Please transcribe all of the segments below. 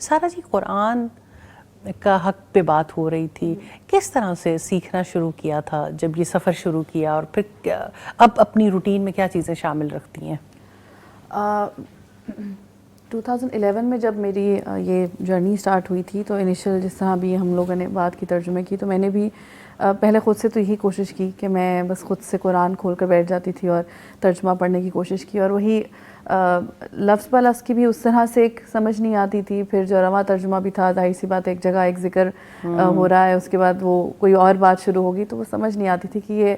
سارا جی، قرآن کا حق پہ بات ہو رہی تھی، کس طرح سے سیکھنا شروع کیا تھا جب یہ سفر شروع کیا، اور پھر اب اپنی روٹین میں کیا چیزیں شامل رکھتی ہیں؟ 2011 میں جب میری یہ جرنی سٹارٹ ہوئی تھی تو انیشیل جس طرح بھی ہم لوگوں نے بات کی، ترجمے کی، تو میں نے بھی پہلے خود سے تو یہی کوشش کی کہ میں بس خود سے قرآن کھول کر بیٹھ جاتی تھی اور ترجمہ پڑھنے کی کوشش کی، اور وہی لفظ بہ لفظ کی بھی اس طرح سے ایک سمجھ نہیں آتی تھی. پھر جو رواں ترجمہ بھی تھا، ظاہر سی بات ایک جگہ ایک ذکر ہو رہا ہے، اس کے بعد وہ کوئی اور بات شروع ہوگی، تو وہ سمجھ نہیں آتی تھی کہ یہ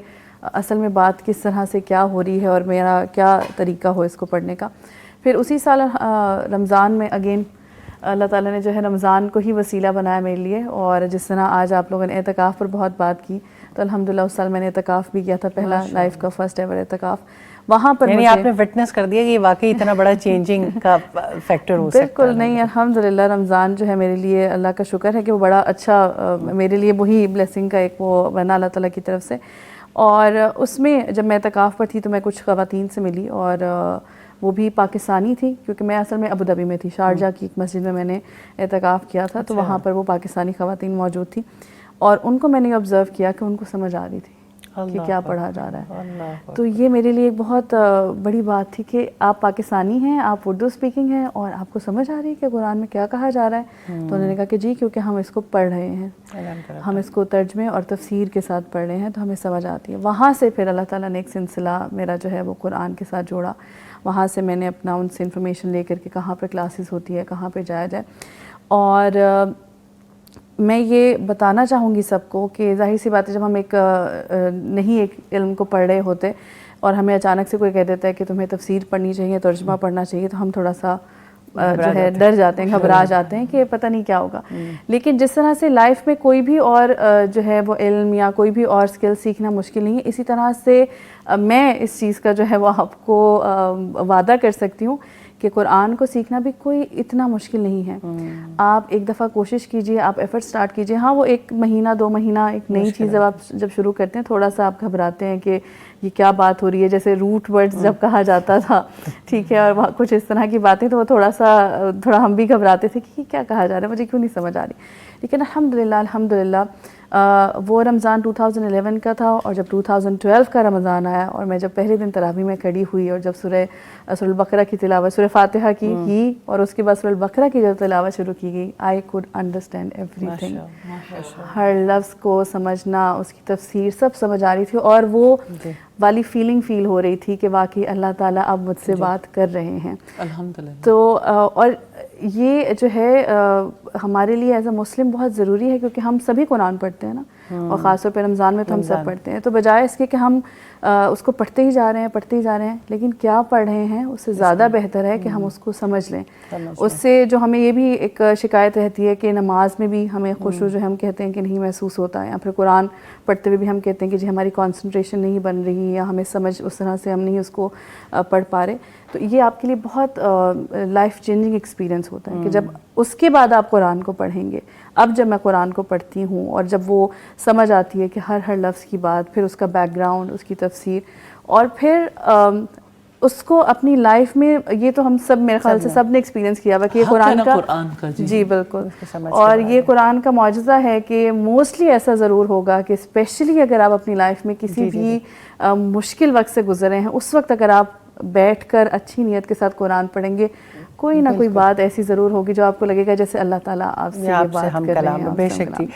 اصل میں بات کس طرح سے کیا ہو رہی ہے اور میرا کیا طریقہ ہو اس کو پڑھنے کا. پھر اسی سال رمضان میں اگین اللہ تعالیٰ نے جو ہے رمضان کو ہی وسیلہ بنایا میرے لیے، اور جس طرح آج آپ لوگوں نے اعتکاف پر بہت بات کی، تو الحمدللہ اس سال میں نے اعتکاف بھی کیا تھا، پہلا لائف کا فرسٹ ایور اعتکاف. وہاں پر یعنی آپ نے وٹنس کر دیا کہ یہ واقعی اتنا بڑا چینجنگ کا فیکٹر ہو سکتا ہے. بالکل نہیں، الحمدللہ رمضان جو ہے میرے لیے اللہ کا شکر ہے کہ وہ بڑا اچھا میرے لیے وہی بلیسنگ کا ایک وہ بنا اللہ تعالیٰ کی طرف سے. اور اس میں جب میں اعتکاف پر تھی تو میں کچھ خواتین سے ملی، اور وہ بھی پاکستانی تھی، کیونکہ میں اصل میں ابو ظبی میں تھی، شارجہ کی ایک مسجد میں نے اعتکاف کیا تھا، تو وہاں پر وہ پاکستانی خواتین موجود تھیں، اور ان کو میں نے آبزرو کیا کہ ان کو سمجھ آ رہی تھی کہ کیا پڑھا جا رہا ہے. تو یہ میرے لیے ایک بہت بڑی بات تھی کہ آپ پاکستانی ہیں، آپ اردو اسپیکنگ ہیں، اور آپ کو سمجھ آ رہی ہے کہ قرآن میں کیا کہا جا رہا ہے. تو انہوں نے کہا کہ جی، کیونکہ ہم اس کو پڑھ رہے ہیں، ہم اس کو ترجمے اور تفسیر کے ساتھ پڑھ رہے ہیں، تو ہمیں سمجھ آتی ہے. وہاں سے پھر اللہ تعالیٰ نے ایک سلسلہ میرا جو ہے وہ قرآن کے ساتھ جوڑا. وہاں سے میں نے اپنا ان سے انفارمیشن لے کر کے کہاں پہ کلاسز ہوتی ہے، کہاں پہ جایا جائے. اور میں یہ بتانا چاہوں گی سب کو کہ ظاہر سی بات ہے، جب ہم ایک علم کو پڑھ رہے ہوتے اور ہمیں اچانک سے کوئی کہہ دیتا ہے کہ تمہیں تفسیر پڑھنی چاہیے، ترجمہ پڑھنا چاہیے، تو ہم تھوڑا سا جو ہے ڈر جاتے ہیں، گھبرا جاتے ہیں کہ پتہ نہیں کیا ہوگا. لیکن جس طرح سے لائف میں کوئی بھی اور جو ہے وہ علم یا کوئی بھی اور اسکل سیکھنا مشکل نہیں ہے، اسی طرح سے میں اس چیز کا جو ہے وہ آپ کو وعدہ کر سکتی ہوں کہ قرآن کو سیکھنا بھی کوئی اتنا مشکل نہیں ہے. آپ ایک دفعہ کوشش کیجئے، آپ ایفرٹ سٹارٹ کیجئے. ہاں، وہ 1 مہینہ 2 مہینہ ایک نئی چیز جب شروع کرتے ہیں، تھوڑا سا آپ گھبراتے ہیں کہ یہ کیا بات ہو رہی ہے، جیسے روٹ ورڈز جب کہا جاتا تھا، ٹھیک ہے، اور کچھ اس طرح کی باتیں، تو وہ تھوڑا ہم بھی گھبراتے تھے کہ کیا کہا جا رہا ہے، مجھے کیوں نہیں سمجھ آ رہی. لیکن الحمدللہ وہ رمضان 2011 کا تھا، اور جب 2012 کا رمضان آیا اور میں جب پہلے دن تراویح میں کھڑی ہوئی اور جب سورہ البقرہ کی تلاوت، سورہ فاتحہ کی اور اس کے بعد سورہ البقرہ کی جب تلاوت شروع کی گئی، I could understand everything. ہر لفظ کو سمجھنا، اس کی تفسیر سب سمجھ آ رہی تھی، اور وہ والی فیلنگ فیل ہو رہی تھی کہ واقعی اللہ تعالیٰ اب مجھ سے بات کر رہے ہیں. الحمدللہ. تو اور یہ جو ہے ہمارے لیے ایز اے مسلم بہت ضروری ہے، کیونکہ ہم سبھی قرآن پڑھتے ہیں نا، اور خاص طور پہ رمضان میں تو ہم سب پڑھتے ہیں. تو بجائے اس کے کہ ہم اس کو پڑھتے ہی جا رہے ہیں، لیکن کیا پڑھ رہے ہیں اس سے زیادہ بہتر ہے کہ ہم اس کو سمجھ لیں. اس سے جو ہمیں یہ بھی ایک شکایت رہتی ہے کہ نماز میں بھی ہمیں خشوع جو ہم کہتے ہیں کہ نہیں محسوس ہوتا ہے، یا پھر قرآن پڑھتے ہوئے بھی ہم کہتے ہیں کہ جی ہماری کانسنٹریشن نہیں بن رہی، یا ہمیں سمجھ اس طرح سے ہم نہیں اس کو پڑھ پا رہے. تو یہ آپ کے لیے بہت لائف چینجنگ ایکسپیرینس ہوتا ہے کہ جب اس کے بعد آپ قرآن کو پڑھیں گے. اب جب میں قرآن کو پڑھتی ہوں اور جب وہ سمجھ آتی ہے کہ ہر لفظ کی بات، پھر اس کا بیک گراؤنڈ، اس کی تفسیر، اور پھر اس کو اپنی لائف میں، یہ تو ہم سب میرے خیال سے سب نے ایکسپیرینس کیا ہوا کہ یہ قرآن کا جی بالکل، اور یہ قرآن کا معجزہ ہے کہ موسٹلی ایسا ضرور ہوگا کہ اسپیشلی اگر آپ اپنی لائف میں کسی بھی مشکل وقت سے گزرے ہیں، اس وقت اگر آپ بیٹھ کر اچھی نیت کے ساتھ قرآن پڑھیں گے، کوئی نہ کوئی بات ایسی ضرور ہوگی جو آپ کو لگے گا جیسے اللہ تعالیٰ آپ سے یہ بات کر رہے ہیں. بے شک جی.